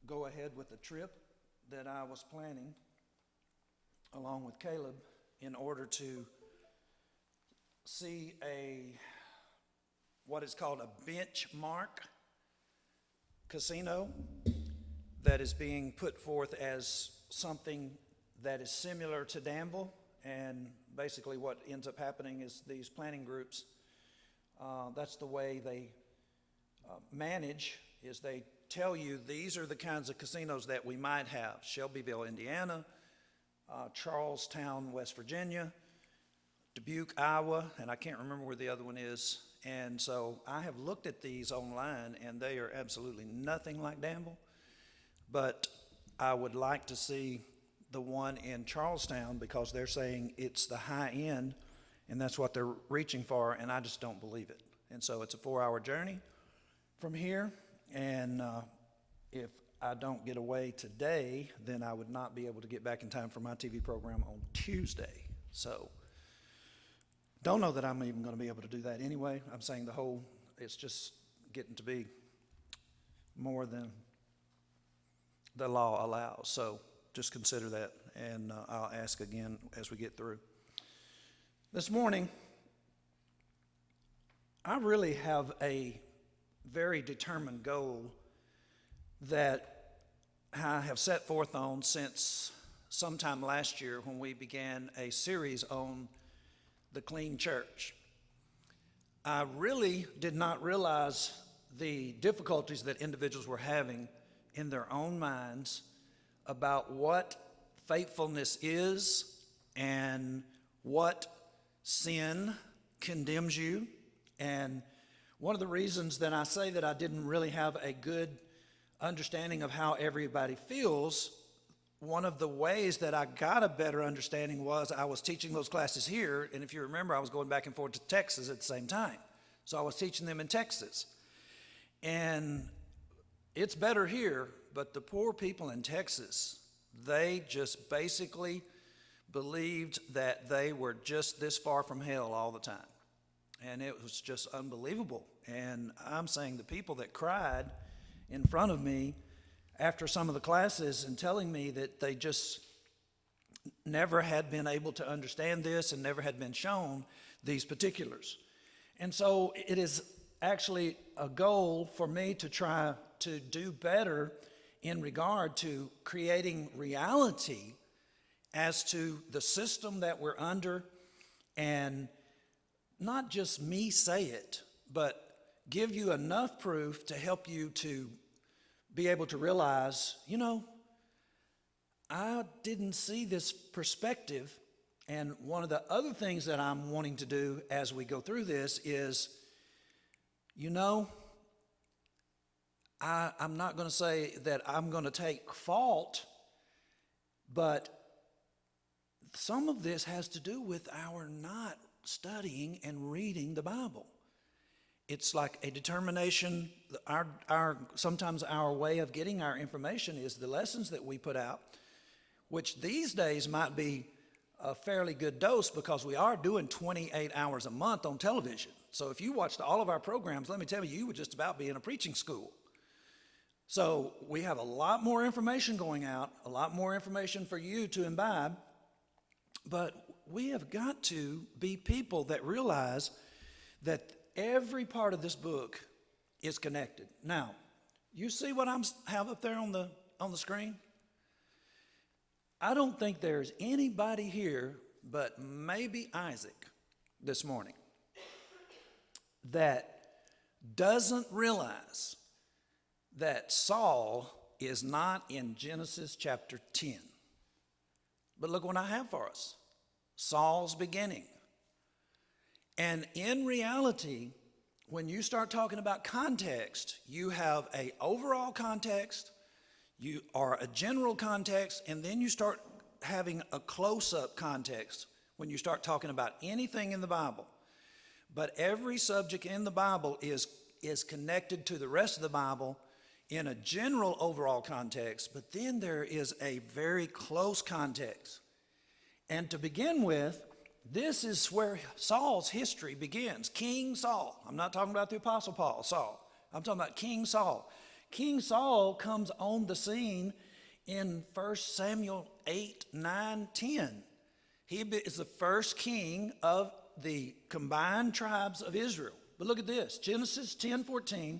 go ahead with the trip that I was planning along with Caleb in order to see what is called a benchmark casino that is being put forth as something that is similar to Danville. And basically what ends up happening is these planning groups, that's the way they manage, is they tell you these are the kinds of casinos that we might have. Shelbyville, Indiana, Charlestown, West Virginia, Dubuque, Iowa, and I can't remember where the other one is. And so I have looked at these online, and they are absolutely nothing like Danville. But I would like to see the one in Charlestown because they're saying it's the high end, and that's what they're reaching for, and I just don't believe it. And so it's a 4-hour journey from here, and if I don't get away today, then I would not be able to get back in time for my TV program on Tuesday. So don't know that I'm even going to be able to do that anyway. I'm saying it's just getting to be more than the law allows. So just consider that, and I'll ask again as we get through. This morning, I really have a very determined goal that I have set forth on since sometime last year when we began a series on the clean church. I really did not realize the difficulties that individuals were having in their own minds about what faithfulness is and what sin condemns you. And one of the reasons that I say that I didn't really have a good understanding of how everybody feels, one of the ways that I got a better understanding was I was teaching those classes here, and if you remember, I was going back and forth to Texas at the same time. So I was teaching them in Texas. And it's better here, but the poor people in Texas, they just basically believed that they were just this far from hell all the time. And it was just unbelievable. And I'm saying the people that cried in front of me after some of the classes and telling me that they just never had been able to understand this and never had been shown these particulars. And so it is actually a goal for me to try to do better in regard to creating reality as to the system that we're under, and not just me say it, but give you enough proof to help you to be able to realize, I didn't see this perspective. And one of the other things that I'm wanting to do as we go through this is, I'm not going to say that I'm going to take fault, but some of this has to do with our not studying and reading the Bible. It's like a determination. Sometimes our way of getting our information is the lessons that we put out, which these days might be a fairly good dose because we are doing 28 hours a month on television. So if you watched all of our programs, let me tell you, you would just about be in a preaching school. So we have a lot more information going out, a lot more information for you to imbibe, but we have got to be people that realize that every part of this book is connected. Now, you see what I have up there on the screen? I don't think there's anybody here but maybe Isaac this morning that doesn't realize that Saul is not in Genesis chapter 10. But look what I have for us. Saul's beginning. And in reality, when you start talking about context, you have an overall context, you are a general context, and then you start having a close-up context when you start talking about anything in the Bible. But every subject in the Bible is connected to the rest of the Bible in a general overall context, but then there is a very close context. And to begin with, this is where Saul's history begins. King Saul. I'm not talking about the Apostle Paul, Saul. I'm talking about King Saul. King Saul comes on the scene in 1 Samuel 8, 9, 10. He is the first king of the combined tribes of Israel. But look at this. Genesis 10:14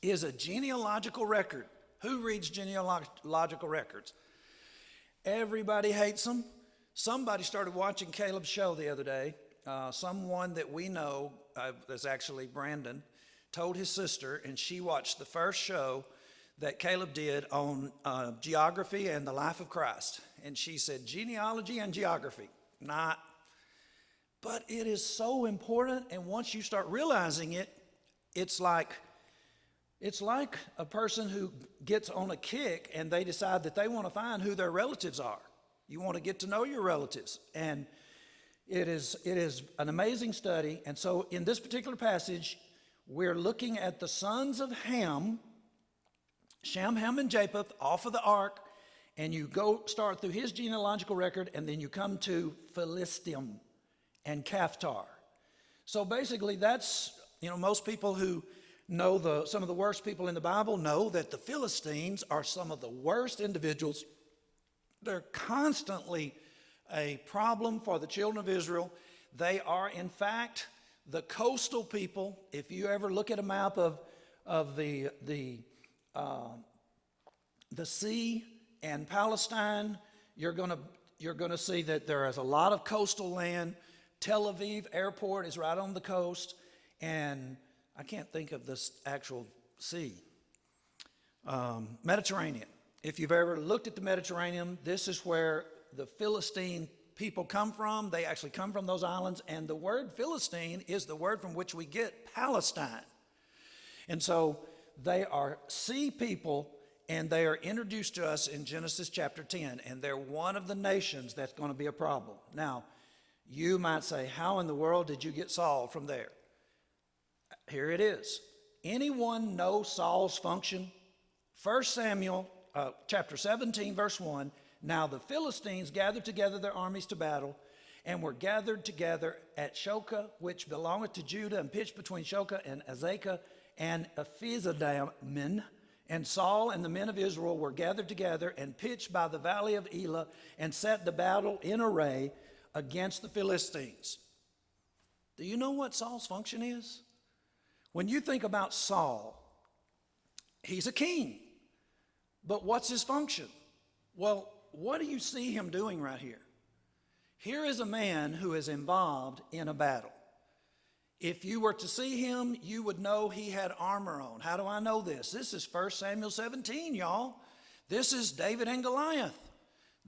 is a genealogical record. Who reads genealogical records? Everybody hates them. Somebody started watching Caleb's show the other day. Someone that we know, that's actually Brandon, told his sister, and she watched the first show that Caleb did on geography and the life of Christ. And she said, genealogy and geography. Not. But it is so important, and once you start realizing it, it's like a person who gets on a kick and they decide that they want to find who their relatives are. You want to get to know your relatives. And it is an amazing study. And so in this particular passage, we're looking at the sons of Ham, Shem, Ham, and Japheth off of the ark. And you go start through his genealogical record, and then you come to Philistim and Caphtar. So basically that's, most people who know some of the worst people in the Bible know that the Philistines are some of the worst individuals. They're constantly a problem for the children of Israel. They are, in fact, the coastal people. If you ever look at a map of the sea and Palestine, you're going to see that there is a lot of coastal land. Tel Aviv airport is right on the coast, and I can't think of this actual sea. Mediterranean. If you've ever looked at the Mediterranean, this is where the Philistine people come from. They actually come from those islands, and the word Philistine is the word from which we get Palestine. And so they are sea people, and they are introduced to us in Genesis chapter 10, and they're one of the nations that's going to be a problem. Now, you might say, how in the world did you get Saul from there? Here it is. Anyone know Saul's function? 1 Samuel chapter 17, verse 1. Now the Philistines gathered together their armies to battle, and were gathered together at Shokah, which belongeth to Judah, and pitched between Shokah and Azekah and Ephesdammim. And Saul and the men of Israel were gathered together and pitched by the valley of Elah, and set the battle in array against the Philistines. Do you know what Saul's function is? When you think about Saul, he's a king. But what's his function? Well, what do you see him doing right here? Here is a man who is involved in a battle. If you were to see him, you would know he had armor on. How do I know this? This is 1 Samuel 17, y'all. This is David and Goliath.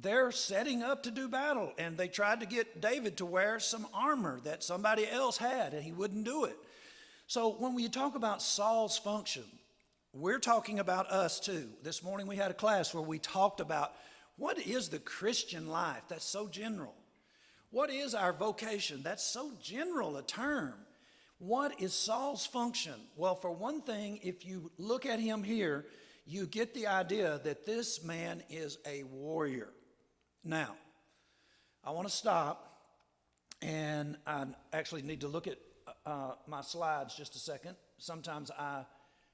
They're setting up to do battle, and they tried to get David to wear some armor that somebody else had, and he wouldn't do it. So when we talk about Saul's function, we're talking about us too. This morning we had a class where we talked about what is the Christian life? That's so general. What is our vocation? That's so general a term. What is Saul's function? Well, for one thing, if you look at him here, you get the idea that this man is a warrior. Now, I want to stop, and I actually need to look at my slides just a second. Sometimes I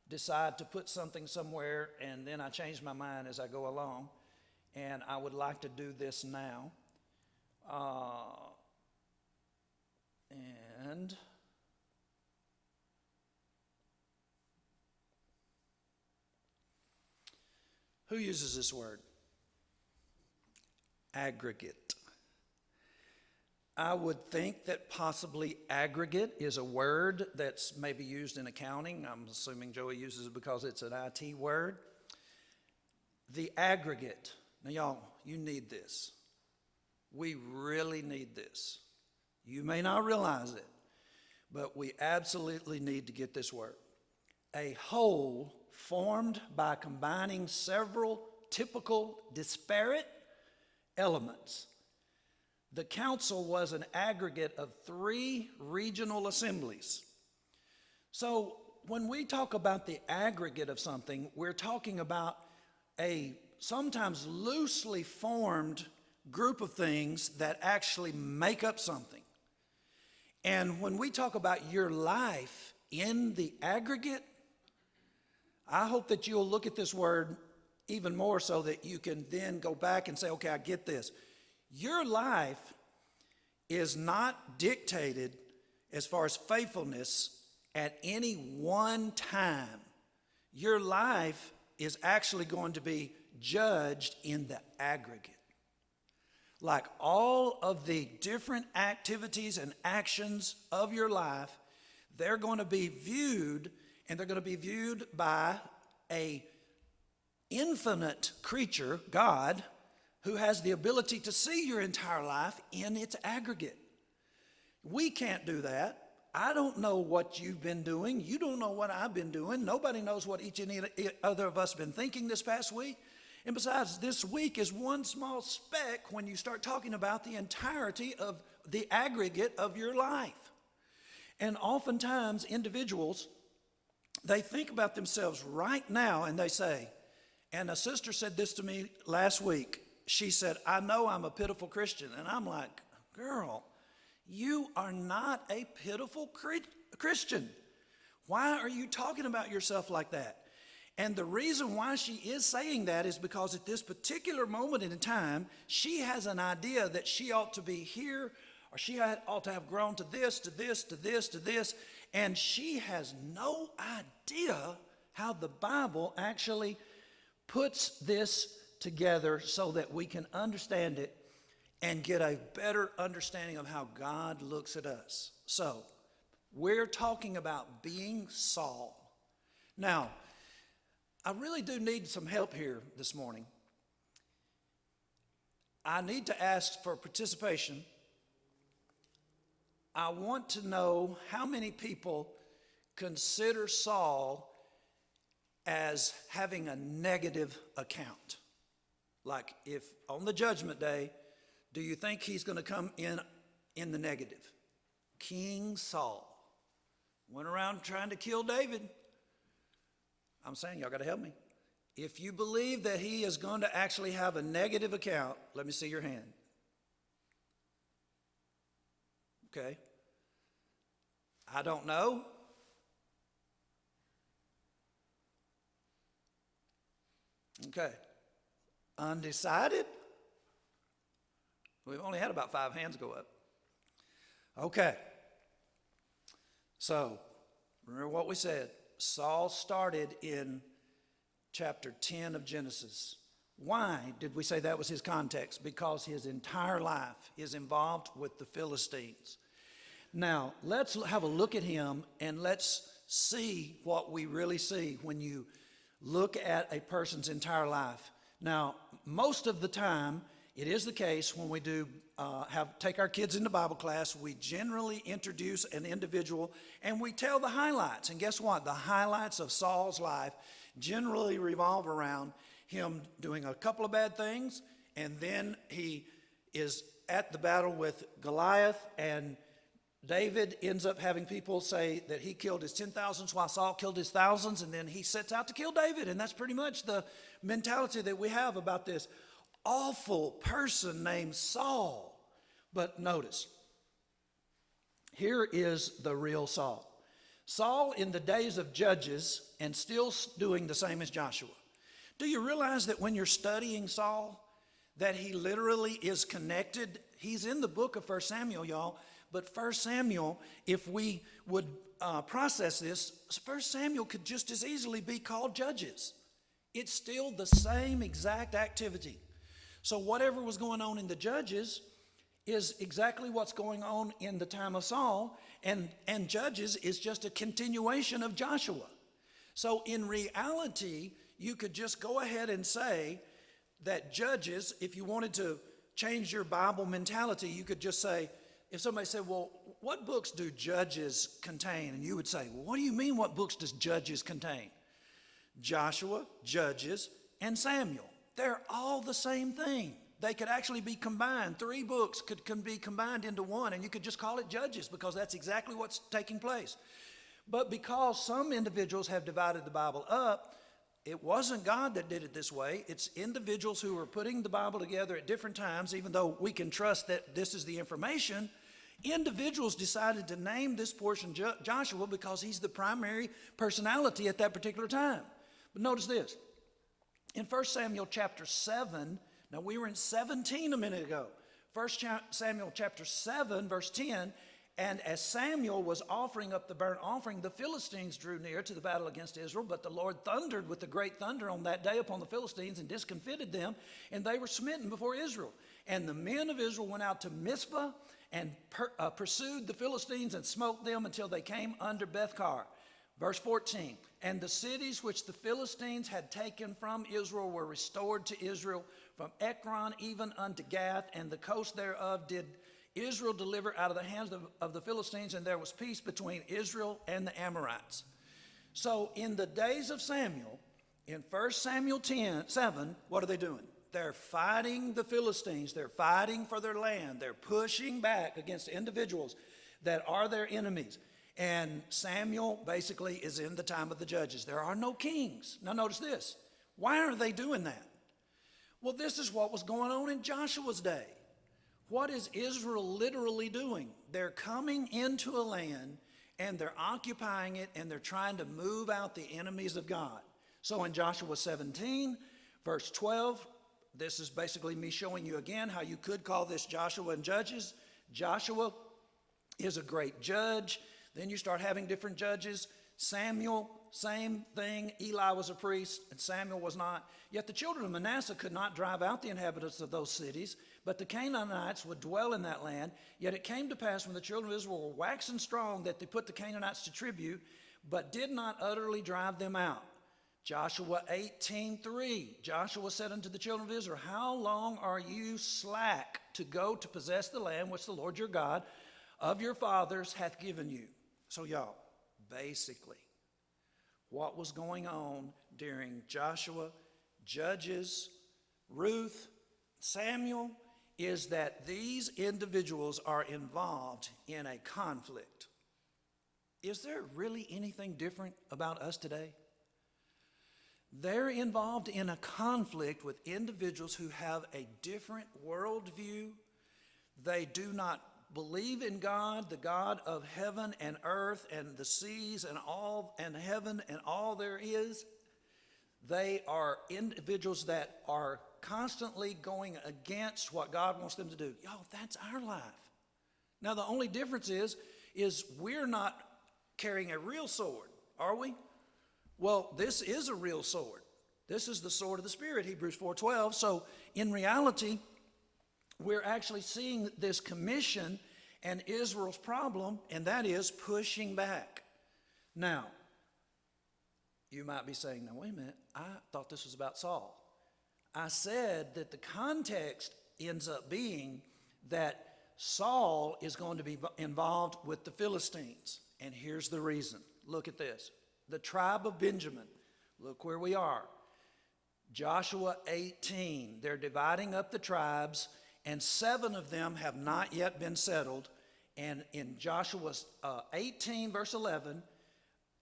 decide to put something somewhere, and then I change my mind as I go along, and I would like to do this now. And who uses this word? Aggregate. I would think that possibly aggregate is a word that's maybe used in accounting. I'm assuming Joey uses it because it's an IT word. The aggregate. Now, y'all, you need this. We really need this. You may not realize it, but we absolutely need to get this word. A whole formed by combining several typical disparate elements. The council was an aggregate of 3 regional assemblies. So when we talk about the aggregate of something, we're talking about a sometimes loosely formed group of things that actually make up something. And when we talk about your life in the aggregate, I hope that you'll look at this word even more so that you can then go back and say, okay, I get this. Your life is not dictated as far as faithfulness at any one time. Your life is actually going to be judged in the aggregate. Like all of the different activities and actions of your life, they're going to be viewed, and they're going to be viewed by a infinite creature, God, who has the ability to see your entire life in its aggregate. We can't do that. I don't know what you've been doing. You don't know what I've been doing. Nobody knows what each and other of us have been thinking this past week. And besides, this week is one small speck when you start talking about the entirety of the aggregate of your life. And oftentimes, individuals, they think about themselves right now and they say, and a sister said this to me last week. She said, I know I'm a pitiful Christian. And I'm like, girl, you are not a pitiful Christian. Why are you talking about yourself like that? And the reason why she is saying that is because at this particular moment in time, she has an idea that she ought to be here, or she ought to have grown to this, to this, to this, to this, and she has no idea how the Bible actually puts this together so that we can understand it and get a better understanding of how God looks at us. So, we're talking about being Saul. Now, I really do need some help here this morning. I need to ask for participation. I want to know how many people consider Saul as having a negative account. Like if on the judgment day, do you think he's going to come in the negative? King Saul went around trying to kill David. I'm saying, y'all got to help me. If you believe that he is going to actually have a negative account, let me see your hand. Okay. I don't know. Okay. Undecided? We've only had about 5 hands go up. Okay. So, remember what we said. Saul started in chapter 10 of Genesis. Why did we say that was his context? Because his entire life is involved with the Philistines. Now, let's have a look at him and let's see what we really see when you look at a person's entire life. Now, most of the time, it is the case when we do take our kids into Bible class, we generally introduce an individual and we tell the highlights. And guess what? The highlights of Saul's life generally revolve around him doing a couple of bad things, and then he is at the battle with Goliath, and David ends up having people say that he killed his 10,000s while Saul killed his thousands, and then he sets out to kill David. And that's pretty much the mentality that we have about this awful person named Saul. But notice, here is the real Saul. Saul in the days of Judges and still doing the same as Joshua. Do you realize that when you're studying Saul, that he literally is connected? He's in the book of 1 Samuel, y'all. But 1 Samuel, if we would process this, 1 Samuel could just as easily be called Judges. It's still the same exact activity. So whatever was going on in the Judges is exactly what's going on in the time of Saul, and Judges is just a continuation of Joshua. So in reality, you could just go ahead and say that Judges, if you wanted to change your Bible mentality, you could just say, if somebody said, well, what books do Judges contain? And you would say, well, what do you mean what books does Judges contain? Joshua, Judges, and Samuel. They're all the same thing. They could actually be combined. 3 books can be combined into one, and you could just call it Judges because that's exactly what's taking place. But because some individuals have divided the Bible up, it wasn't God that did it this way. It's individuals who were putting the Bible together at different times, even though we can trust that this is the information. Individuals decided to name this portion Joshua because he's the primary personality at that particular time. But notice this. In 1 Samuel chapter 7, now we were in 17 a minute ago. 1 Samuel chapter 7, verse 10, and as Samuel was offering up the burnt offering, the Philistines drew near to the battle against Israel, but the Lord thundered with a great thunder on that day upon the Philistines and discomfited them, and they were smitten before Israel. And the men of Israel went out to Mizpah and pursued the Philistines and smote them until they came under Bethkar. Verse 14, and the cities which the Philistines had taken from Israel were restored to Israel, from Ekron even unto Gath, and the coast thereof did Israel deliver out of the hands of the Philistines, and there was peace between Israel and the Amorites. So in the days of Samuel, in 1 Samuel 7, what are they doing? They're fighting the Philistines. They're fighting for their land. They're pushing back against individuals that are their enemies. And Samuel basically is in the time of the judges. There are no kings. Now notice this. Why are they doing that? Well, this is what was going on in Joshua's day. What is Israel literally doing? They're coming into a land and they're occupying it and they're trying to move out the enemies of God. So in Joshua 17, verse 12, this is basically me showing you again how you could call this Joshua and Judges. Joshua is a great judge. Then you start having different judges. Samuel, same thing. Eli was a priest and Samuel was not. Yet the children of Manasseh could not drive out the inhabitants of those cities, but the Canaanites would dwell in that land. Yet it came to pass when the children of Israel were waxing strong that they put the Canaanites to tribute, but did not utterly drive them out. Joshua 18:3, Joshua said unto the children of Israel, how long are you slack to go to possess the land which the Lord your God of your fathers hath given you? So y'all, basically, what was going on during Joshua, Judges, Ruth, Samuel, is that these individuals are involved in a conflict. Is there really anything different about us today? They're involved in a conflict with individuals who have a different worldview. They do not believe in God, the God of heaven and earth and the seas and all and heaven and all there is. They are individuals that are constantly going against what God wants them to do. Y'all, that's our life. Now, the only difference is we're not carrying a real sword, are we? Well, this is a real sword. This is the sword of the Spirit, Hebrews 4:12. So in reality, we're actually seeing this commission and Israel's problem, and that is pushing back. Now, you might be saying, now wait a minute, I thought this was about Saul. I said that the context ends up being that Saul is going to be involved with the Philistines. And here's the reason. Look at this. The tribe of Benjamin, look where we are. Joshua 18, they're dividing up the tribes, and 7 of them have not yet been settled. And in Joshua 18, verse 11,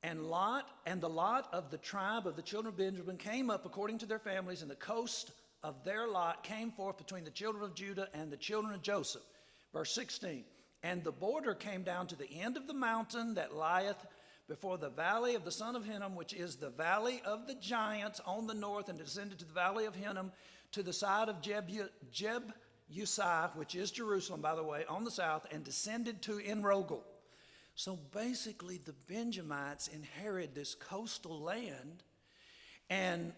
and the lot of the tribe of the children of Benjamin came up according to their families, and the coast of their lot came forth between the children of Judah and the children of Joseph. Verse 16, and the border came down to the end of the mountain that lieth before the valley of the son of Hinnom, which is the valley of the giants on the north, and descended to the valley of Hinnom, to the side of Jebusai, which is Jerusalem, by the way, on the south, and descended to Enrogel. So basically, the Benjamites inherit this coastal land, and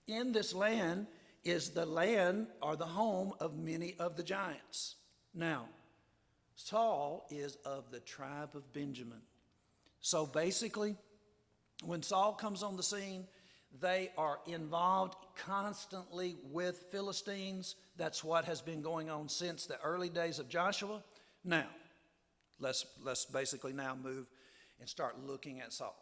in this land is the land or the home of many of the giants. Now, Saul is of the tribe of Benjamin. So basically, when Saul comes on the scene, they are involved constantly with Philistines. That's what has been going on since the early days of Joshua. Now, let's basically now move and start looking at Saul.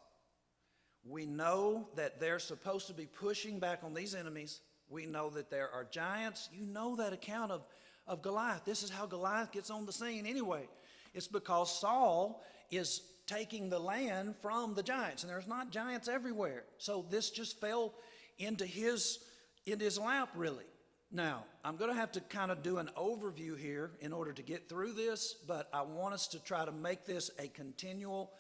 We know that they're supposed to be pushing back on these enemies. We know that there are giants. You know that account of Goliath. This is how Goliath gets on the scene anyway. It's because Saul is taking the land from the giants, and there's not giants everywhere. So this just fell into his lap, really. Now, I'm going to have to kind of do an overview here in order to get through this, but I want us to try to make this a continual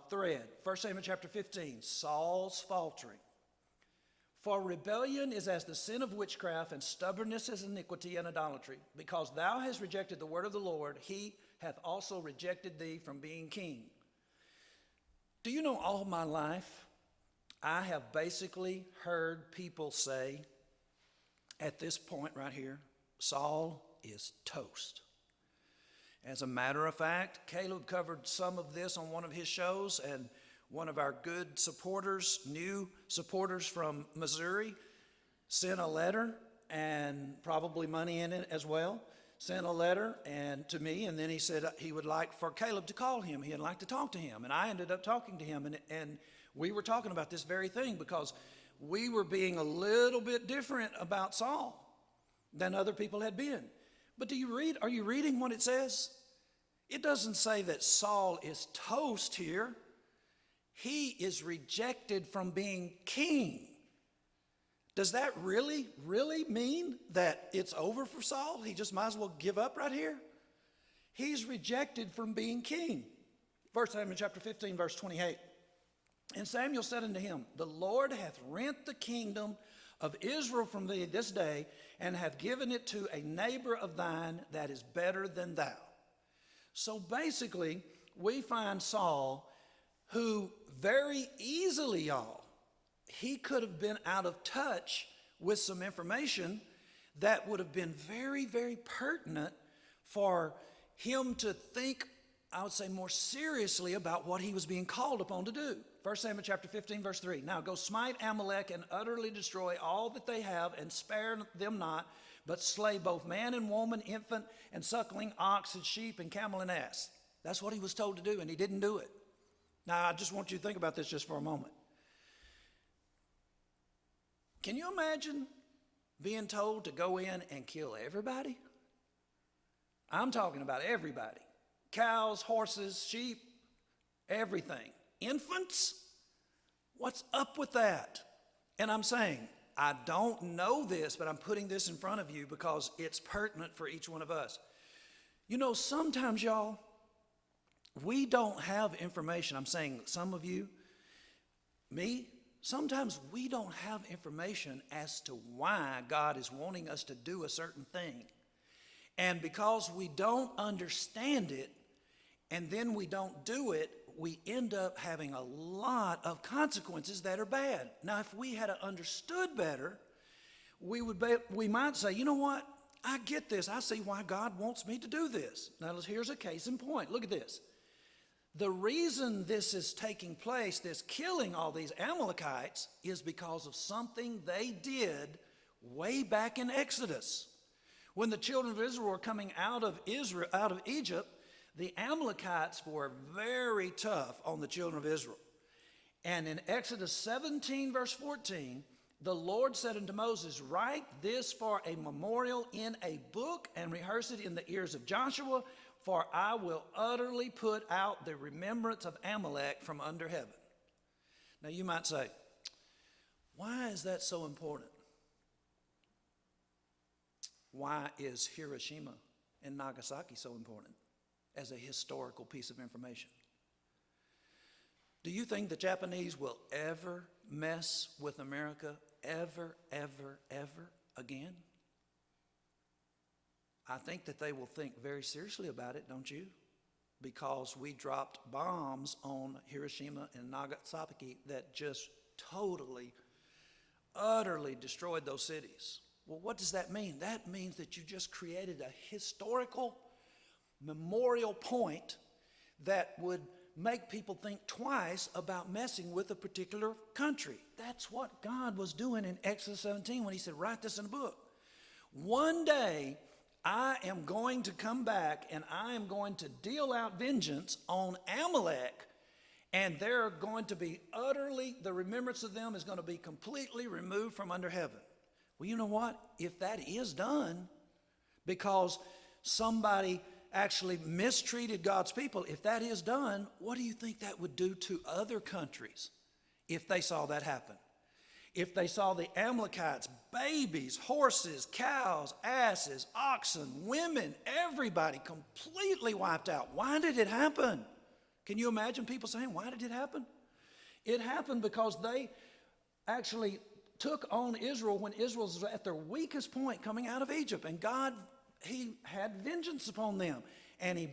thread. 1 Samuel chapter 15, Saul's faltering. For rebellion is as the sin of witchcraft, and stubbornness as iniquity and idolatry. Because thou hast rejected the word of the Lord, he hath also rejected thee from being king. Do you know, all my life, I have basically heard people say, at this point right here, Saul is toast. As a matter of fact, Caleb covered some of this on one of his shows, and one of our good supporters, new supporters from Missouri, sent a letter, and probably money in it as well, sent a letter and to me, and then he said he would like for Caleb to call him. He'd like to talk to him, and I ended up talking to him, and we were talking about this very thing because we were being a little bit different about Saul than other people had been. But are you reading what it says? It doesn't say that Saul is toast here. He is rejected from being king. Does that really mean that it's over for Saul? He just might as well give up right here? He's rejected from being king. 1 Samuel chapter 15, verse 28. And Samuel said unto him, the Lord hath rent the kingdom of Israel from thee this day, and hath given it to a neighbor of thine that is better than thou. So basically, we find Saul, who very easily, y'all, he could have been out of touch with some information that would have been very, very pertinent for him to think, I would say, more seriously about what he was being called upon to do. 1 Samuel chapter 15, verse 3. Now go smite Amalek and utterly destroy all that they have, and spare them not, but slay both man and woman, infant and suckling, ox and sheep and camel and ass. That's what he was told to do, and he didn't do it. Now, I just want you to think about this just for a moment. Can you imagine being told to go in and kill everybody? I'm talking about everybody. Cows, horses, sheep, everything. Infants? What's up with that? And I'm saying, I don't know this, but I'm putting this in front of you because it's pertinent for each one of us. You know, sometimes, y'all, we don't have information. I'm saying some of you, me, sometimes we don't have information as to why God is wanting us to do a certain thing. And because we don't understand it, and then we don't do it, we end up having a lot of consequences that are bad. Now, if we had understood better, we might say, you know what? I get this. I see why God wants me to do this. Now, here's a case in point. Look at this. The reason this is taking place, this killing all these Amalekites, is because of something they did way back in Exodus. When the children of Israel were coming out of Egypt, the Amalekites were very tough on the children of Israel. And in Exodus 17, verse 14, the Lord said unto Moses, write this for a memorial in a book and rehearse it in the ears of Joshua, for I will utterly put out the remembrance of Amalek from under heaven. Now you might say, why is that so important? Why is Hiroshima and Nagasaki so important as a historical piece of information? Do you think the Japanese will ever mess with America ever again? I think that they will think very seriously about it, don't you? Because we dropped bombs on Hiroshima and Nagasaki that just totally, utterly destroyed those cities. Well, what does that mean? That means that you just created a historical memorial point that would make people think twice about messing with a particular country. That's what God was doing in Exodus 17 when he said, write this in a book. One day, I am going to come back and I am going to deal out vengeance on Amalek, and they're going to be utterly, the remembrance of them is going to be completely removed from under heaven. Well, you know what? If that is done because somebody actually mistreated God's people, if that is done, what do you think that would do to other countries if they saw that happen? If they saw the Amalekites, babies, horses, cows, asses, oxen, women, everybody completely wiped out. Why did it happen? Can you imagine people saying, why did it happen? It happened because they actually took on Israel when Israel was at their weakest point coming out of Egypt. And God, he had vengeance upon them. And he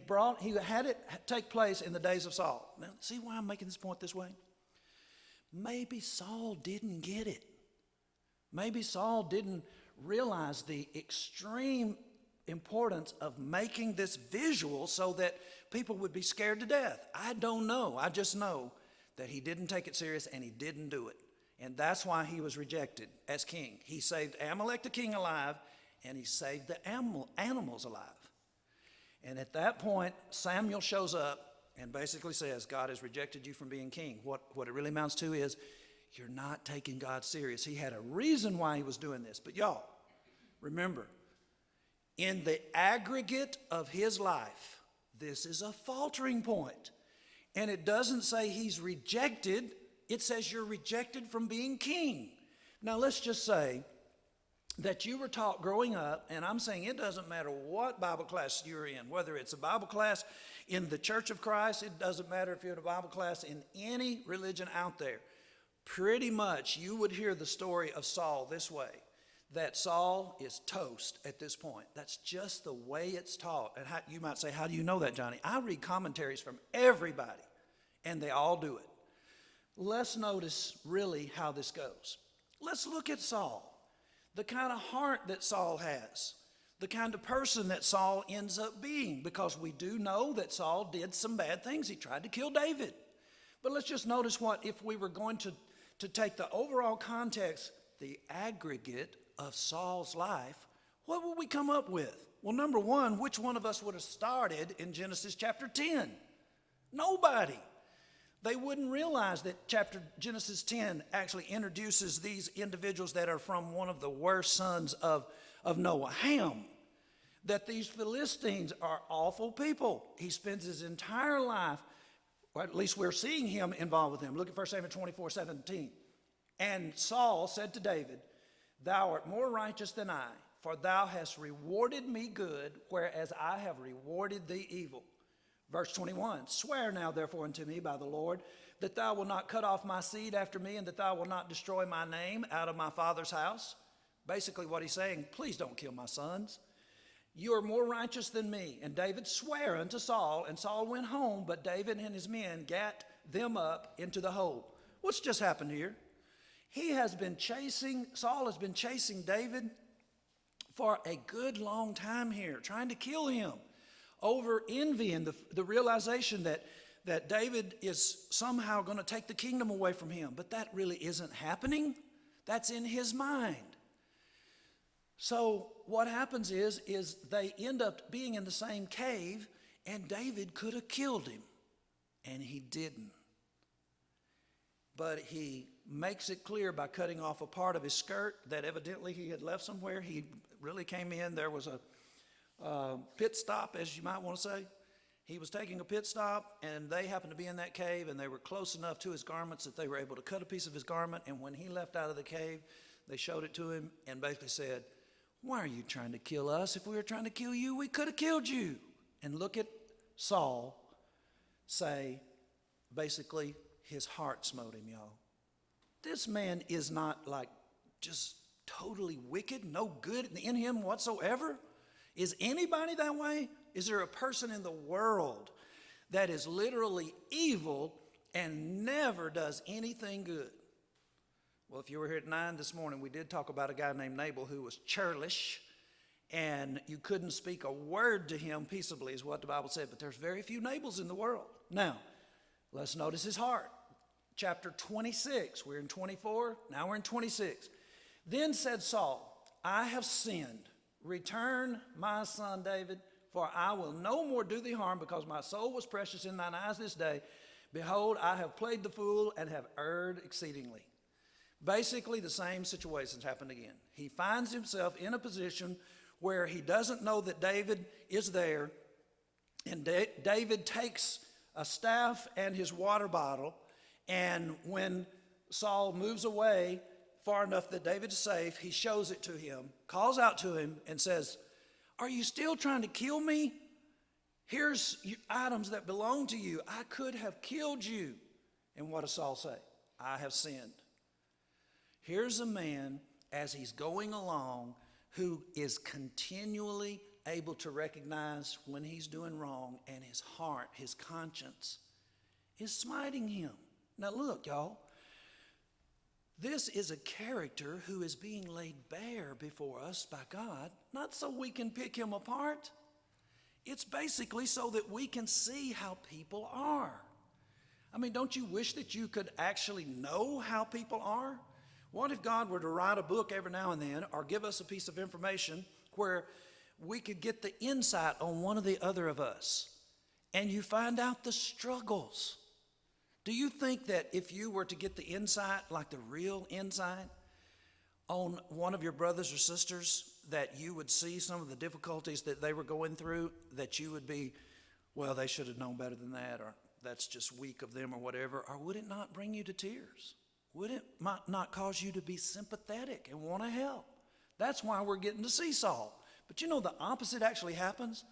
had it take place in the days of Saul. Now, see why I'm making this point this way? Maybe Saul didn't get it. Maybe Saul didn't realize the extreme importance of making this visual so that people would be scared to death. I don't know. I just know that he didn't take it serious and he didn't do it. And that's why he was rejected as king. He saved Amalek the king alive, and he saved the animals alive. And at that point, Samuel shows up and basically says, God has rejected you from being king. What it really amounts to is, you're not taking God serious. He had a reason why he was doing this. But y'all, remember, in the aggregate of his life, this is a faltering point. And it doesn't say he's rejected. It says you're rejected from being king. Now let's just say that you were taught growing up, and I'm saying it doesn't matter what Bible class you're in, whether it's a Bible class in the Church of Christ, it doesn't matter if you're in a Bible class in any religion out there. Pretty much you would hear the story of Saul this way, that Saul is toast at this point. That's just the way it's taught. And you might say, how do you know that, Johnny? I read commentaries from everybody, and they all do it. Let's notice really how this goes. Let's look at Saul. The kind of heart that Saul has, the kind of person that Saul ends up being, because we do know that Saul did some bad things. He tried to kill David. But let's just notice if we were going to take the overall context, the aggregate of Saul's life, what would we come up with? Well, number one, which one of us would have started in Genesis chapter 10? Nobody. They wouldn't realize that Genesis 10 actually introduces these individuals that are from one of the worst sons of Noah, Ham. That these Philistines are awful people. He spends his entire life, or at least we're seeing him involved with them. Look at 1 Samuel 24:17. And Saul said to David, thou art more righteous than I, for thou hast rewarded me good, whereas I have rewarded thee evil. Verse 21, swear now therefore unto me by the Lord, that thou wilt not cut off my seed after me, and that thou wilt not destroy my name out of my father's house. Basically what he's saying, please don't kill my sons. You are more righteous than me. And David sware unto Saul, and Saul went home, but David and his men gat them up into the hold. What's just happened here? Saul has been chasing David for a good long time here, trying to kill him. Over envy and the realization that David is somehow going to take the kingdom away from him. But that really isn't happening. That's in his mind. So what happens is they end up being in the same cave, and David could have killed him, and he didn't. But he makes it clear by cutting off a part of his skirt that evidently he had left somewhere. He really came in. There was a pit stop, as you might want to say. He was taking a pit stop, and they happened to be in that cave, and they were close enough to his garments that they were able to cut a piece of his garment. And when he left out of the cave, they showed it to him and basically said, why are you trying to kill us? If we were trying to kill you, we could have killed you. And look at Saul say, basically, his heart smote him, y'all. This man is not like just totally wicked, no good in him whatsoever. Is anybody that way? Is there a person in the world that is literally evil and never does anything good? Well, if you were here at 9 this morning, we did talk about a guy named Nabal who was churlish, and you couldn't speak a word to him peaceably, is what the Bible said. But there's very few Nabals in the world. Now, let's notice his heart. Chapter 26, we're in 24, now we're in 26. Then said Saul, I have sinned. Return, my son David, for I will no more do thee harm, because my soul was precious in thine eyes this day. Behold, I have played the fool and have erred exceedingly. Basically, the same situation's happened again. He finds himself in a position where he doesn't know that David is there, and David takes a staff and his water bottle, and when Saul moves away far enough that David is safe, he shows it to him, calls out to him, and says, are you still trying to kill me? Here's items that belong to you. I could have killed you. And what does Saul say? I have sinned. Here's a man, as he's going along, who is continually able to recognize when he's doing wrong, and his heart, his conscience, is smiting him. Now look, y'all, this is a character who is being laid bare before us by God, not so we can pick him apart. It's basically so that we can see how people are. I mean, don't you wish that you could actually know how people are? What if God were to write a book every now and then, or give us a piece of information where we could get the insight on one or the other of us, and you find out the struggles? Do you think that if you were to get the insight, like the real insight, on one of your brothers or sisters, that you would see some of the difficulties that they were going through, that you would be, well, they should have known better than that, or that's just weak of them, or whatever? Or would it not bring you to tears? Would it not cause you to be sympathetic and want to help? That's why we're getting to see Saul. But you know, the opposite actually happens.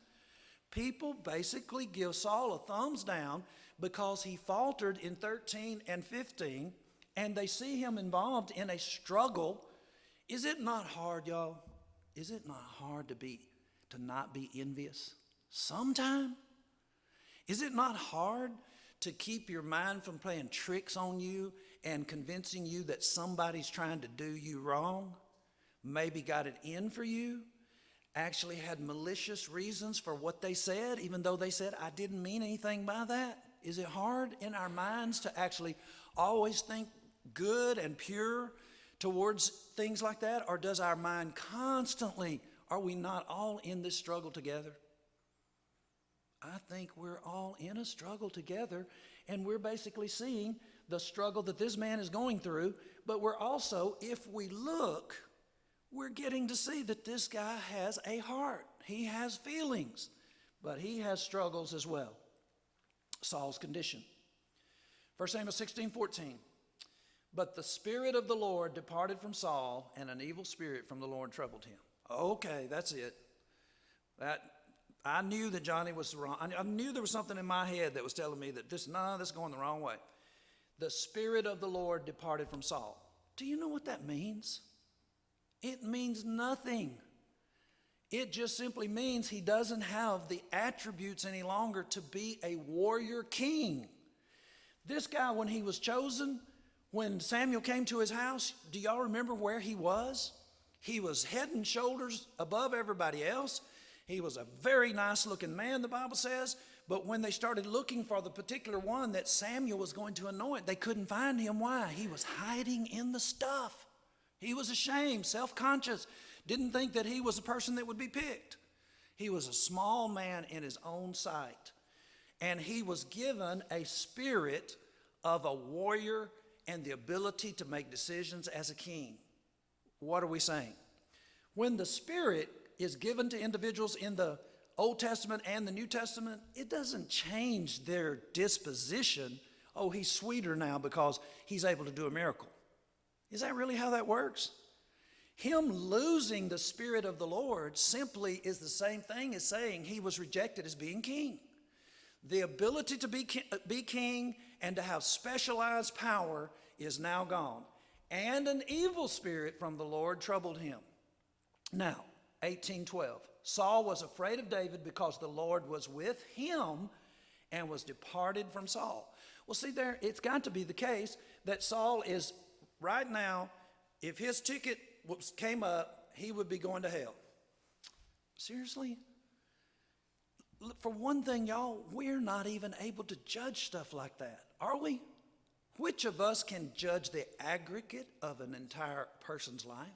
People basically give Saul a thumbs down because he faltered in 13 and 15, and they see him involved in a struggle. Is it not hard, y'all? Is it not hard to not be envious sometime? Is it not hard to keep your mind from playing tricks on you and convincing you that somebody's trying to do you wrong, maybe got it in for you, actually had malicious reasons for what they said, even though they said, I didn't mean anything by that? Is it hard in our minds to actually always think good and pure towards things like that? Or does our mind constantly, are we not all in this struggle together? I think we're all in a struggle together, and we're basically seeing the struggle that this man is going through, but we're also, if we look, we're getting to see that this guy has a heart. He has feelings, but he has struggles as well. Saul's condition. 1 Samuel 16:14. But the Spirit of the Lord departed from Saul, and an evil spirit from the Lord troubled him. Okay, that's it. I knew that Johnny was wrong. I knew there was something in my head that was telling me that this is going the wrong way. The Spirit of the Lord departed from Saul. Do you know what that means? It means nothing. It just simply means he doesn't have the attributes any longer to be a warrior king. This guy, when he was chosen, when Samuel came to his house, do y'all remember where he was? He was head and shoulders above everybody else. He was a very nice looking man, the Bible says. But when they started looking for the particular one that Samuel was going to anoint, they couldn't find him. Why? He was hiding in the stuff. He was ashamed, self-conscious, didn't think that he was a person that would be picked. He was a small man in his own sight. And he was given a spirit of a warrior and the ability to make decisions as a king. What are we saying? When the Spirit is given to individuals in the Old Testament and the New Testament, it doesn't change their disposition. Oh, he's sweeter now because he's able to do a miracle. Is that really how that works? Him losing the Spirit of the Lord simply is the same thing as saying he was rejected as being king. The ability to be king and to have specialized power is now gone. And an evil spirit from the Lord troubled him. Now, 18:12. Saul was afraid of David because the Lord was with him and was departed from Saul. Well, see there, it's got to be the case that Saul is right now, if his ticket came up, he would be going to hell. Seriously? For one thing, y'all, we're not even able to judge stuff like that, are we? Which of us can judge the aggregate of an entire person's life?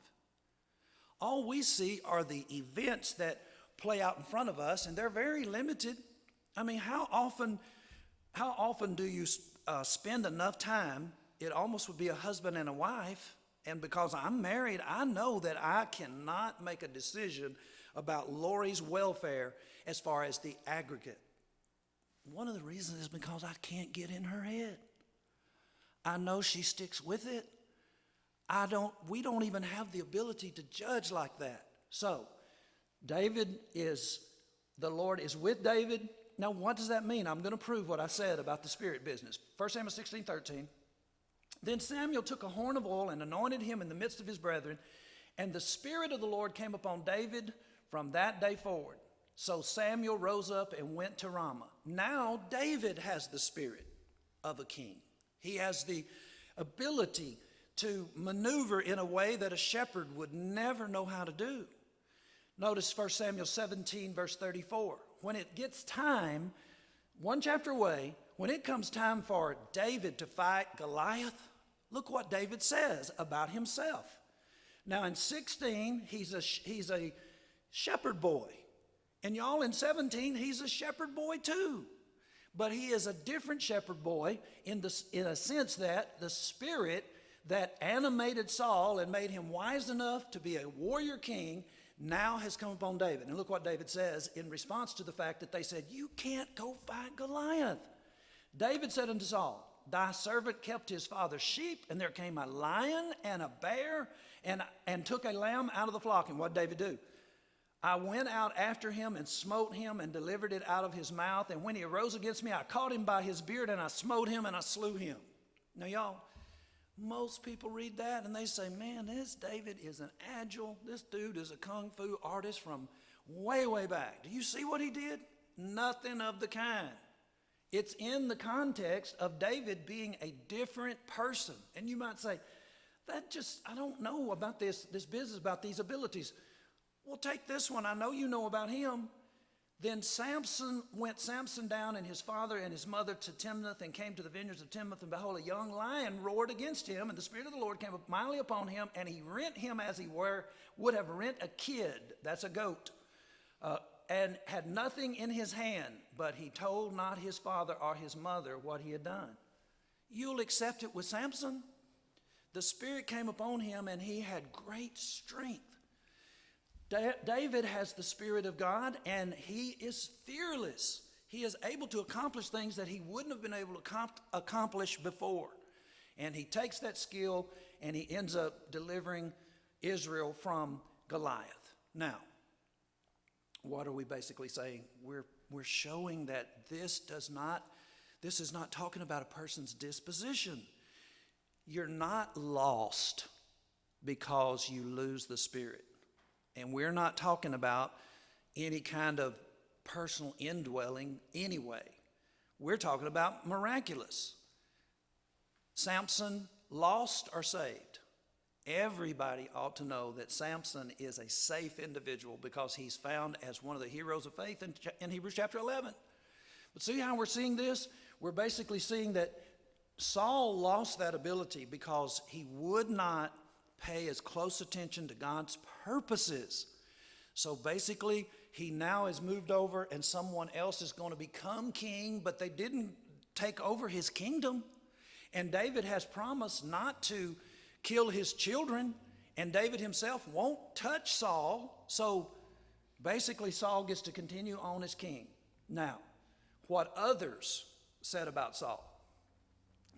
All we see are the events that play out in front of us, and they're very limited. I mean, how often do you spend enough time? It almost would be a husband and a wife, and because I'm married, I know that I cannot make a decision about Lori's welfare as far as the aggregate. One of the reasons is because I can't get in her head. I know she sticks with it. We don't even have the ability to judge like that. So, the Lord is with David. Now, what does that mean? I'm going to prove what I said about the spirit business. 1 Samuel 16:13. Then Samuel took a horn of oil and anointed him in the midst of his brethren, and the Spirit of the Lord came upon David from that day forward. So Samuel rose up and went to Ramah. Now David has the spirit of a king. He has the ability to maneuver in a way that a shepherd would never know how to do. Notice 1 Samuel 17, verse 34. When it gets time, one chapter away, when it comes time for David to fight Goliath, look what David says about himself. Now in 16, he's a shepherd boy. And y'all, in 17, he's a shepherd boy too. But he is a different shepherd boy in a sense that the spirit that animated Saul and made him wise enough to be a warrior king now has come upon David. And look what David says in response to the fact that they said, you can't go fight Goliath. David said unto Saul, thy servant kept his father's sheep, and there came a lion and a bear and took a lamb out of the flock. And what did David do? I went out after him and smote him and delivered it out of his mouth. And when he arose against me, I caught him by his beard and I smote him and I slew him. Now, y'all, most people read that and they say, man, this David is an agile, this dude is a kung fu artist from way, way back. Do you see what he did? Nothing of the kind. It's in the context of David being a different person. And you might say, I don't know about this business, about these abilities. Well, take this one. I know you know about him. Then Samson down and his father and his mother to Timnath and came to the vineyards of Timnath. And behold, a young lion roared against him. And the Spirit of the Lord came up mightily upon him. And he rent him as he would have rent a kid. That's a goat. And had nothing in his hand. But he told not his father or his mother what he had done. You'll accept it with Samson? The Spirit came upon him and he had great strength. David has the Spirit of God, and he is fearless. He is able to accomplish things that he wouldn't have been able to accomplish before. And he takes that skill, and he ends up delivering Israel from Goliath. Now, what are we basically saying? We're showing that this is not talking about a person's disposition. You're not lost because you lose the Spirit. And we're not talking about any kind of personal indwelling anyway. We're talking about miraculous. Samson, lost or saved? Everybody ought to know that Samson is a safe individual because he's found as one of the heroes of faith in Hebrews chapter 11. But see how we're seeing this? We're basically seeing that Saul lost that ability because he would not pay as close attention to God's purposes. So basically, he now is moved over and someone else is going to become king, but they didn't take over his kingdom. And David has promised not to kill his children, and David himself won't touch Saul. So basically, Saul gets to continue on as king. Now, what others said about Saul.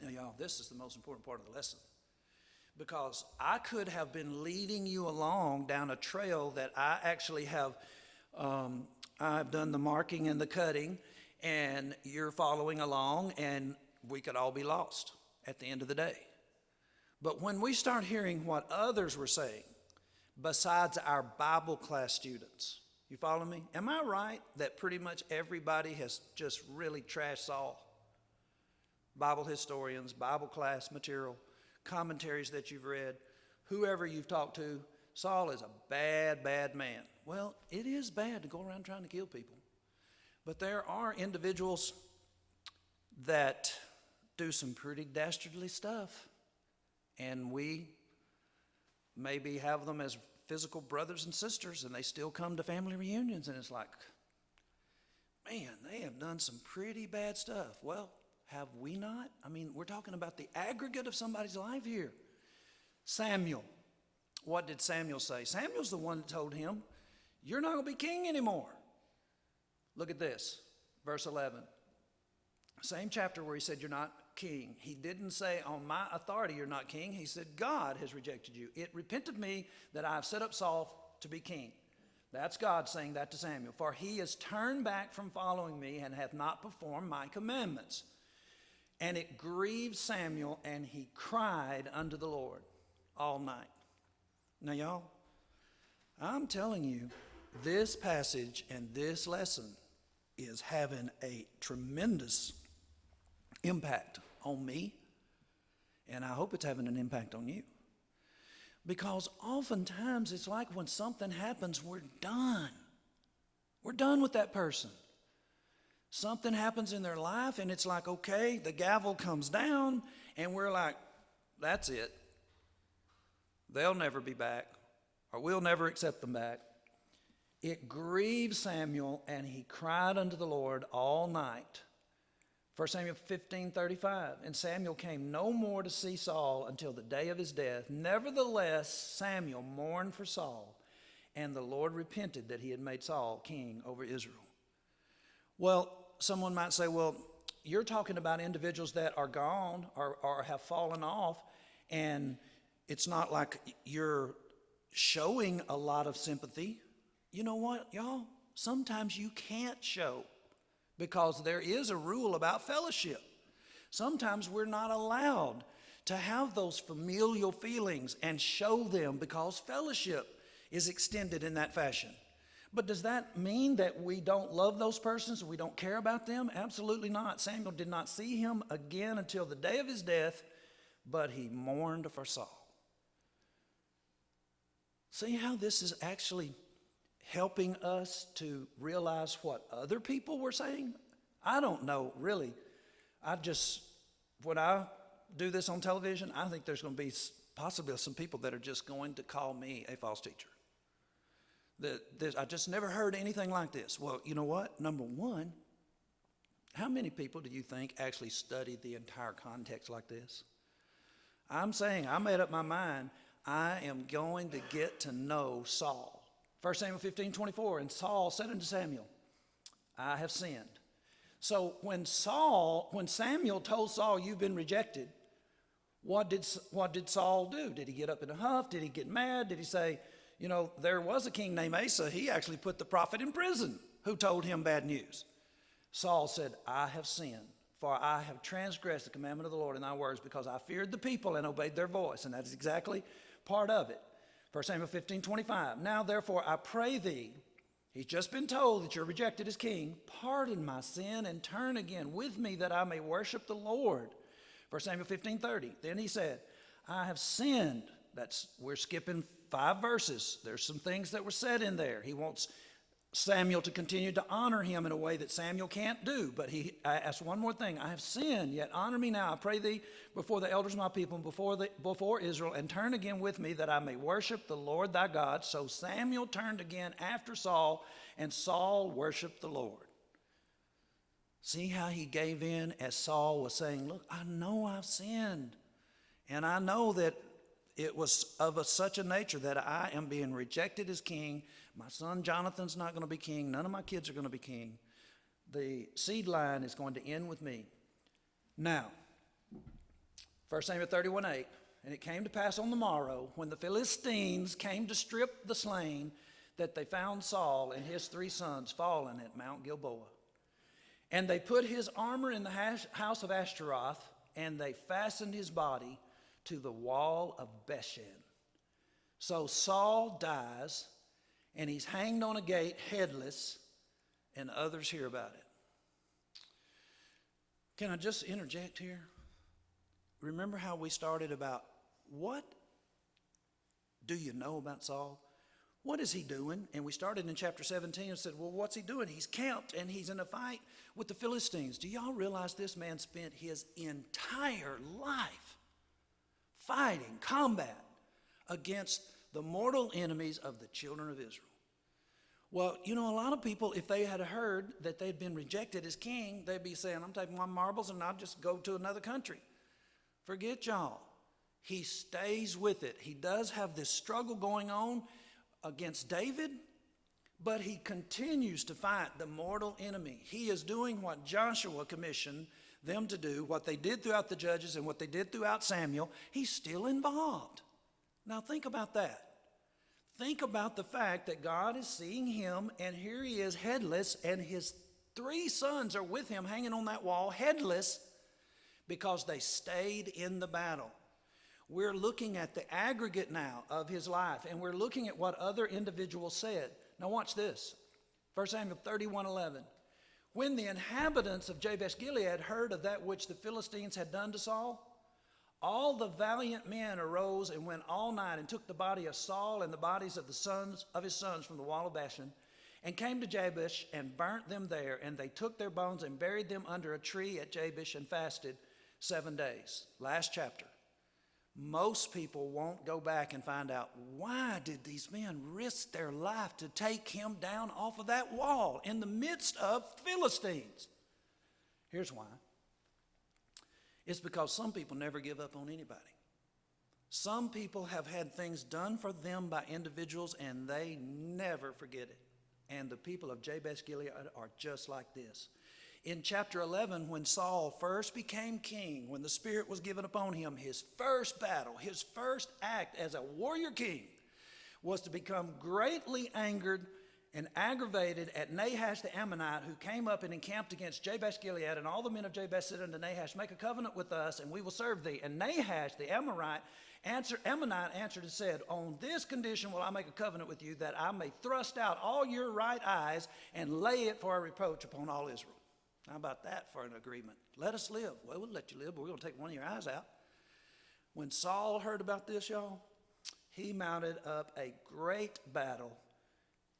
Now, y'all, this is the most important part of the lesson. Because I could have been leading you along down a trail that I actually have, I've done the marking and the cutting, and you're following along, and we could all be lost at the end of the day. But when we start hearing what others were saying, besides our Bible class students, you follow me? Am I right that pretty much everybody has just really trashed Saul? Bible historians, Bible class material, commentaries that you've read, whoever you've talked to, Saul is a bad, bad man. Well, it is bad to go around trying to kill people. But there are individuals that do some pretty dastardly stuff. And we maybe have them as physical brothers and sisters, and they still come to family reunions, and it's like, man, they have done some pretty bad stuff. Well, have we not? I mean, we're talking about the aggregate of somebody's life here. Samuel. What did Samuel say? Samuel's the one that told him, you're not going to be king anymore. Look at this, verse 11. Same chapter where he said, you're not king. He didn't say, on my authority, you're not king. He said, God has rejected you. It repented me that I have set up Saul to be king. That's God saying that to Samuel. For he has turned back from following me and hath not performed my commandments. And it grieved Samuel, and he cried unto the Lord all night. Now, y'all, I'm telling you, this passage and this lesson is having a tremendous impact on me, and I hope it's having an impact on you. Because oftentimes it's like when something happens, we're done. We're done with that person. Something happens in their life, and it's like, okay, the gavel comes down, and we're like, that's it. They'll never be back, or we'll never accept them back. It grieved Samuel, and he cried unto the Lord all night. 1 Samuel 15:35, and Samuel came no more to see Saul until the day of his death. Nevertheless, Samuel mourned for Saul, and the Lord repented that he had made Saul king over Israel. Well, someone might say, well, you're talking about individuals that are gone or have fallen off, and it's not like you're showing a lot of sympathy. You know what, y'all? Sometimes you can't show, because there is a rule about fellowship. Sometimes we're not allowed to have those familial feelings and show them, because fellowship is extended in that fashion. But does that mean that we don't love those persons, we don't care about them? Absolutely not. Samuel did not see him again until the day of his death, but he mourned for Saul. See how this is actually helping us to realize what other people were saying? I don't know, really. When I do this on television, I think there's going to be possibly some people that are just going to call me a false teacher. I just never heard anything like this. Well, you know what? Number one, how many people do you think actually studied the entire context like this? I'm saying, I made up my mind, I am going to get to know Saul. 1 Samuel 15:24, and Saul said unto Samuel, I have sinned. So when Samuel told Saul, you've been rejected, what did Saul do? Did he get up in a huff? Did he get mad? Did he say, you know, there was a king named Asa. He actually put the prophet in prison who told him bad news. Saul said, I have sinned, for I have transgressed the commandment of the Lord in thy words, because I feared the people and obeyed their voice. And that is exactly part of it. 1 Samuel 15:25. Now therefore I pray thee, he's just been told that you're rejected as king, pardon my sin and turn again with me that I may worship the Lord. 1 Samuel 15:30. Then he said, I have sinned. We're skipping 5 verses. There's some things that were said in there. He wants Samuel to continue to honor him in a way that Samuel can't do. But I asked one more thing. I have sinned, yet honor me now, I pray thee, before the elders of my people and before Israel, and turn again with me that I may worship the Lord thy God. So Samuel turned again after Saul, and Saul worshiped the Lord. See how he gave in as Saul was saying, look, I know I've sinned. And I know that it was of such a nature that I am being rejected as king. My son Jonathan's not going to be king. None of my kids are going to be king. The seed line is going to end with me. Now, 1 Samuel 31:8, and it came to pass on the morrow, when the Philistines came to strip the slain, that they found Saul and his 3 sons fallen at Mount Gilboa. And they put his armor in the house of Ashtaroth, and they fastened his body to the wall of Beshan. So Saul dies, and he's hanged on a gate headless, and others hear about it. Can I just interject here? Remember how we started about what do you know about Saul? What is he doing? And we started in chapter 17 and said, well, what's he doing? He's camped and he's in a fight with the Philistines. Do y'all realize this man spent his entire life fighting, combat against the mortal enemies of the children of Israel? Well, you know, a lot of people, if they had heard that they'd been rejected as king, they'd be saying, I'm taking my marbles and I'll just go to another country. Forget y'all. He stays with it. He does have this struggle going on against David, but he continues to fight the mortal enemy. He is doing what Joshua commissioned them to do, what they did throughout the Judges and what they did throughout Samuel. He's still involved. Now think about that. Think about the fact that God is seeing him, and here he is headless, and his 3 sons are with him hanging on that wall headless, because they stayed in the battle. We're looking at the aggregate now of his life, and we're looking at what other individuals said. Now watch this. 1 Samuel 31:11. When the inhabitants of Jabesh Gilead heard of that which the Philistines had done to Saul, all the valiant men arose and went all night and took the body of Saul and the bodies of his sons from the wall of Bashan, and came to Jabesh and burnt them there. And they took their bones and buried them under a tree at Jabesh and fasted 7 days. Last chapter. Most people won't go back and find out, why did these men risk their life to take him down off of that wall in the midst of Philistines? Here's why. It's because some people never give up on anybody. Some people have had things done for them by individuals and they never forget it. And the people of Jabesh Gilead are just like this. In chapter 11, when Saul first became king, when the Spirit was given upon him, his first battle, his first act as a warrior king was to become greatly angered and aggravated at Nahash the Ammonite, who came up and encamped against Jabesh Gilead. And all the men of Jabesh said unto Nahash, make a covenant with us, and we will serve thee. And Nahash the Ammonite answered and said, on this condition will I make a covenant with you, that I may thrust out all your right eyes and lay it for a reproach upon all Israel. How about that for an agreement? Let us live. Well, we'll let you live, but we're going to take one of your eyes out. When Saul heard about this, y'all, he mounted up a great battle.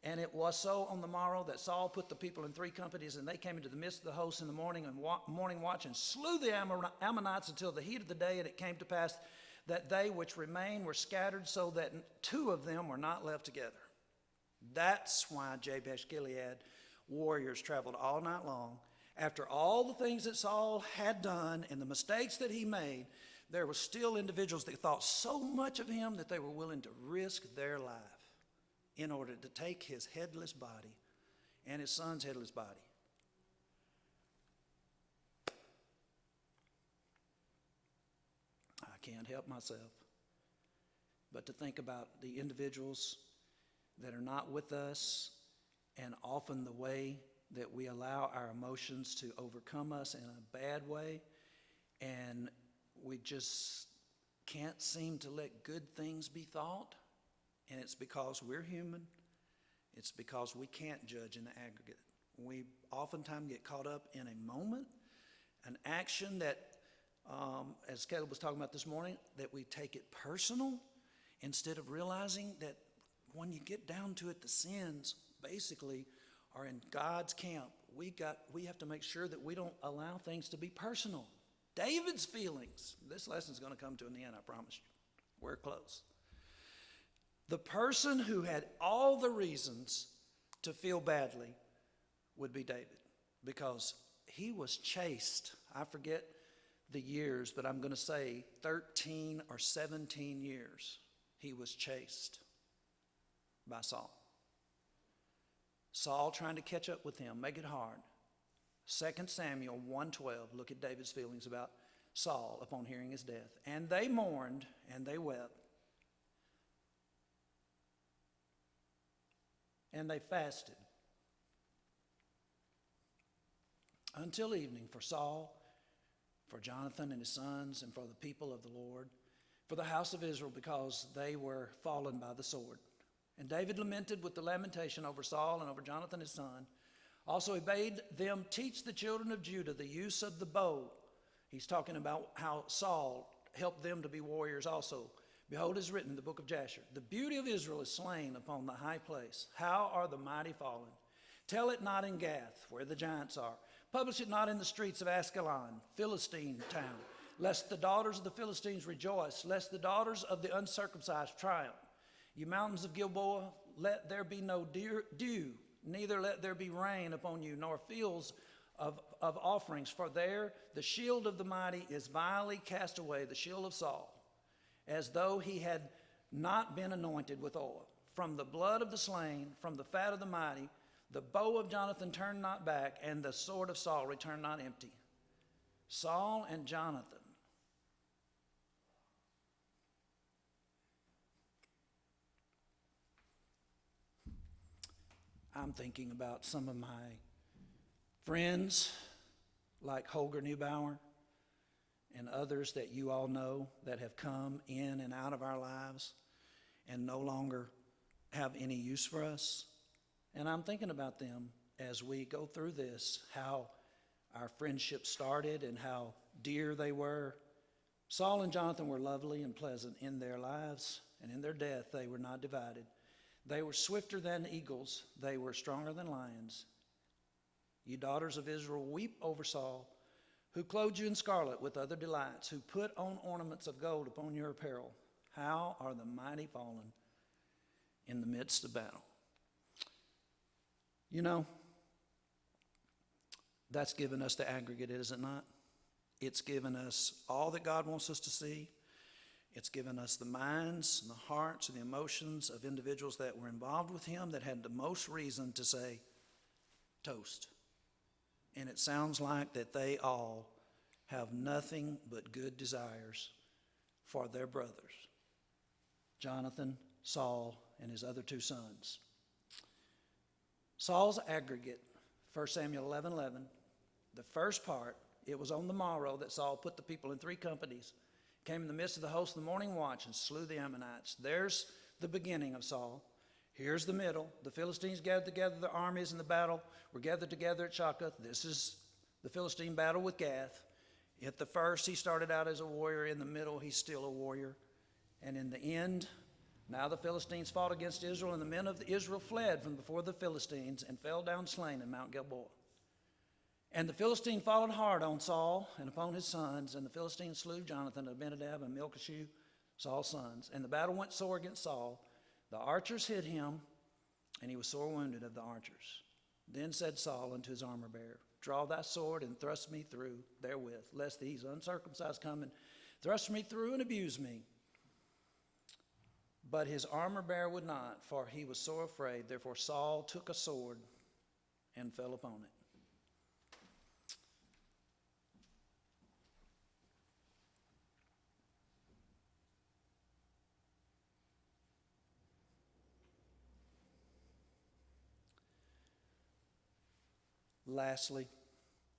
And it was so on the morrow that Saul put the people in 3 companies, and they came into the midst of the host in the morning and morning watch, and slew the Ammonites until the heat of the day. And it came to pass that they which remained were scattered, so that 2 of them were not left together. That's why Jabesh Gilead warriors traveled all night long. After all the things that Saul had done and the mistakes that he made, there were still individuals that thought so much of him that they were willing to risk their life in order to take his headless body and his son's headless body. I can't help myself but to think about the individuals that are not with us, and often the way that we allow our emotions to overcome us in a bad way, and we just can't seem to let good things be thought. And it's because we're human. It's because we can't judge in the aggregate. We oftentimes get caught up in a moment, an action that, as Caleb was talking about this morning, that we take it personal instead of realizing that when you get down to it, the sins basically are in God's camp. We have to make sure that we don't allow things to be personal. David's feelings. This lesson's going to come to an end, I promise you. We're close. The person who had all the reasons to feel badly would be David, because he was chased. I forget the years, but I'm going to say 13 or 17 years he was chased by Saul. Saul trying to catch up with him, make it hard. 2 Samuel 1:12, look at David's feelings about Saul upon hearing his death. And they mourned and they wept. And they fasted until evening for Saul, for Jonathan and his sons, and for the people of the Lord, for the house of Israel, because they were fallen by the sword. And David lamented with the lamentation over Saul and over Jonathan his son. Also he bade them teach the children of Judah the use of the bow. He's talking about how Saul helped them to be warriors also. Behold, it is written in the book of Jasher, the beauty of Israel is slain upon the high place. How are the mighty fallen? Tell it not in Gath, where the giants are. Publish it not in the streets of Askelon, Philistine town, lest the daughters of the Philistines rejoice, lest the daughters of the uncircumcised triumph. You mountains of Gilboa, let there be no dew, neither let there be rain upon you, nor fields of offerings. For there the shield of the mighty is vilely cast away, the shield of Saul, as though he had not been anointed with oil. From the blood of the slain, from the fat of the mighty, the bow of Jonathan turned not back, and the sword of Saul returned not empty. Saul and Jonathan. I'm thinking about some of my friends like Holger Neubauer, and others that you all know that have come in and out of our lives and no longer have any use for us. And I'm thinking about them as we go through this, how our friendship started and how dear they were. Saul and Jonathan were lovely and pleasant in their lives, and in their death they were not divided. They were swifter than eagles, they were stronger than lions. You daughters of Israel, weep over Saul, who clothed you in scarlet with other delights, who put on ornaments of gold upon your apparel. How are the mighty fallen in the midst of battle? You know, that's given us the aggregate, is it not? It's given us all that God wants us to see. It's given us the minds and the hearts and the emotions of individuals that were involved with him that had the most reason to say, toast. And it sounds like that they all have nothing but good desires for their brothers, Jonathan, Saul, and his other 2 sons. Sauls Aggregate, 1 Samuel 11:11, the first part, it was on the morrow that Saul put the people in 3 companies, came in the midst of the host of the morning watch and slew the Ammonites. There's the beginning of Saul. Here's the middle. The Philistines gathered together their armies in the battle, were gathered together at Shakah. This is the Philistine battle with Gath. At the first, he started out as a warrior. In the middle, he's still a warrior. And in the end, now the Philistines fought against Israel, and the men of Israel fled from before the Philistines and fell down slain in Mount Gilboa. And the Philistine followed hard on Saul and upon his sons, and the Philistines slew Jonathan, Abinadab, and Melchishua, Saul's sons. And the battle went sore against Saul. The archers hit him, and he was sore wounded of the archers. Then said Saul unto his armor bearer, Draw thy sword and thrust me through therewith, lest these uncircumcised come and thrust me through and abuse me. But his armor bearer would not, for he was sore afraid. Therefore Saul took a sword and fell upon it. Lastly,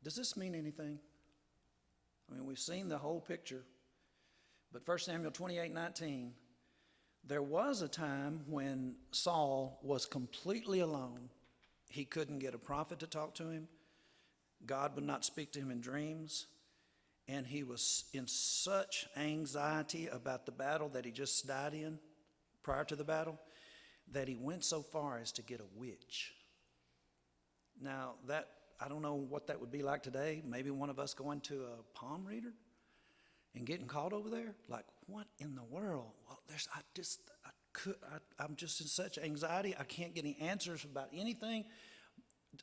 does this mean anything? I mean, we've seen the whole picture, but 1 Samuel 28:19, there was a time when Saul was completely alone. He couldn't get a prophet to talk to him. God would not speak to him in dreams. And he was in such anxiety about the battle that he just died in prior to the battle that he went so far as to get a witch. Now, that I don't know what that would be like today. Maybe one of us going to a palm reader and getting caught over there. Like, what in the world? Well, I'm just in such anxiety. I can't get any answers about anything.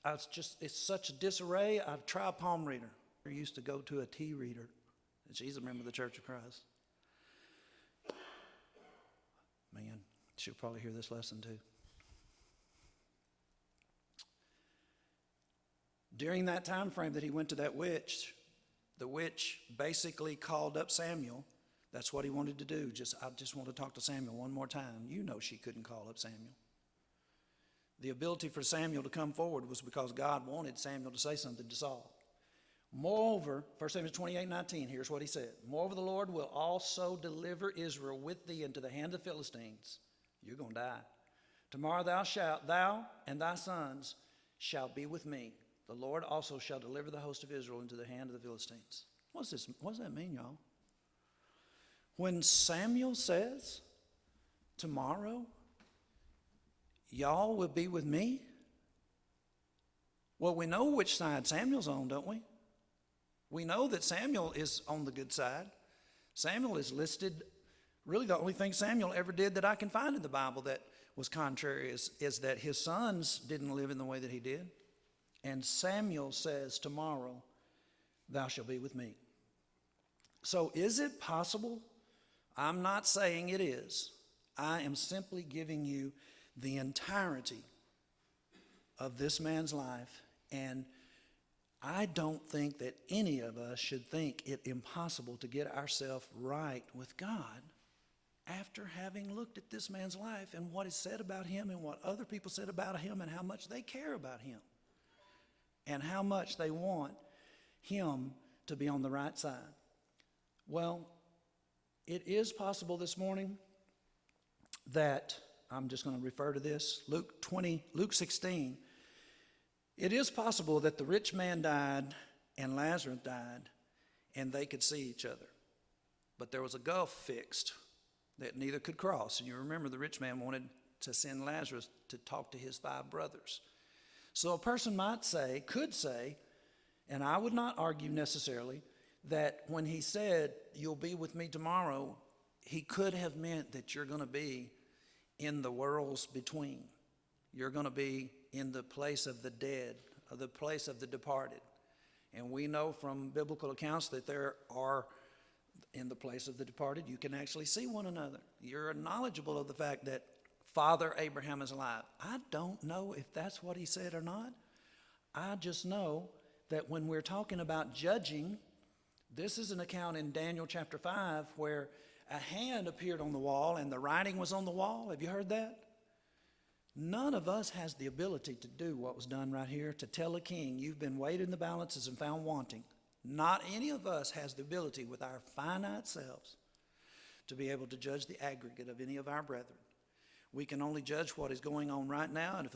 It's such a disarray. I've tried a palm reader. I used to go to a tea reader. And she's a member of the Church of Christ. Man, she'll probably hear this lesson too. During that time frame that he went to that witch, the witch basically called up Samuel. That's what he wanted to do. I just want to talk to Samuel one more time. You know she couldn't call up Samuel. The ability for Samuel to come forward was because God wanted Samuel to say something to Saul. Moreover, 1 Samuel 28:19, here's what he said. Moreover, the Lord will also deliver Israel with thee into the hand of the Philistines. You're going to die. Tomorrow thou and thy sons shall be with me. The Lord also shall deliver the host of Israel into the hand of the Philistines. What does that mean, y'all? When Samuel says, tomorrow, y'all will be with me? Well, we know which side Samuel's on, don't we? We know that Samuel is on the good side. Samuel is listed, really the only thing Samuel ever did that I can find in the Bible that was contrary is that his sons didn't live in the way that he did. And Samuel says, tomorrow thou shalt be with me. So is it possible? I'm not saying it is. I am simply giving you the entirety of this man's life. And I don't think that any of us should think it impossible to get ourselves right with God after having looked at this man's life and what is said about him and what other people said about him and how much they care about him. And how much they want him to be on the right side. Well, it is possible this morning that, I'm just going to refer to this, Luke 16. It is possible that the rich man died and Lazarus died and they could see each other. But there was a gulf fixed that neither could cross. And you remember the rich man wanted to send Lazarus to talk to his 5 brothers. So a person could say, and I would not argue necessarily, that when he said, "You'll be with me tomorrow," he could have meant that you're going to be in the worlds between. You're going to be in the place of the dead, or the place of the departed. And we know from biblical accounts that there are, in the place of the departed, you can actually see one another. You're knowledgeable of the fact that Father Abraham is alive. I don't know if that's what he said or not. I just know that when we're talking about judging, this is an account in Daniel chapter 5 where a hand appeared on the wall and the writing was on the wall. Have you heard that? None of us has the ability to do what was done right here, to tell a king, "You've been weighed in the balances and found wanting." Not any of us has the ability with our finite selves to be able to judge the aggregate of any of our brethren. We can only judge what is going on right now, and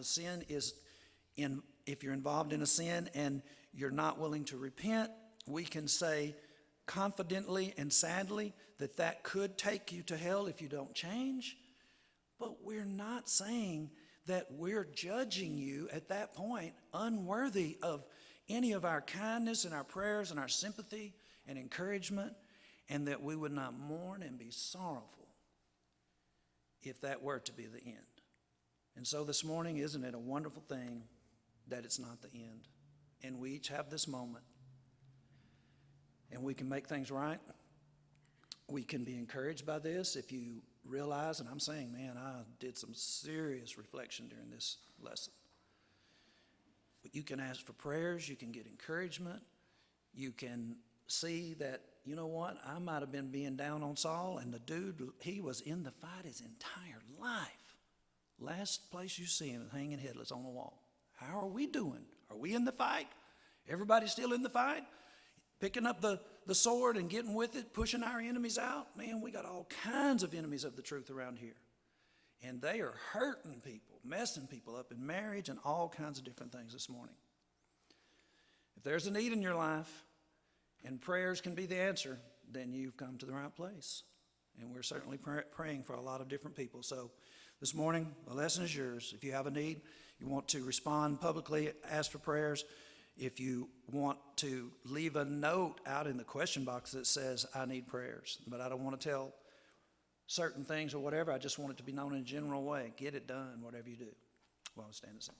if you're involved in a sin and you're not willing to repent, we can say confidently and sadly that could take you to hell if you don't change. But we're not saying that we're judging you at that point unworthy of any of our kindness and our prayers and our sympathy and encouragement, and that we would not mourn and be sorrowful if that were to be the end. And so this morning, isn't it a wonderful thing that it's not the end? And we each have this moment, and we can make things right. We can be encouraged by this if you realize, and I'm saying, man, I did some serious reflection during this lesson. But you can ask for prayers, you can get encouragement, you can see that, you know what, I might have been being down on Saul, and the dude, he was in the fight his entire life. Last place you see him hanging headless on the wall. How are we doing? Are we in the fight? Everybody still in the fight? Picking up the sword and getting with it, pushing our enemies out? Man, we got all kinds of enemies of the truth around here. And they are hurting people, messing people up in marriage and all kinds of different things this morning. If there's a need in your life and prayers can be the answer, then you've come to the right place. And we're certainly praying for a lot of different people. So this morning, the lesson is yours. If you have a need, you want to respond publicly, ask for prayers. If you want to leave a note out in the question box that says, "I need prayers," but I don't want to tell certain things or whatever. I just want it to be known in a general way. Get it done, whatever you do. Well, stand and sing.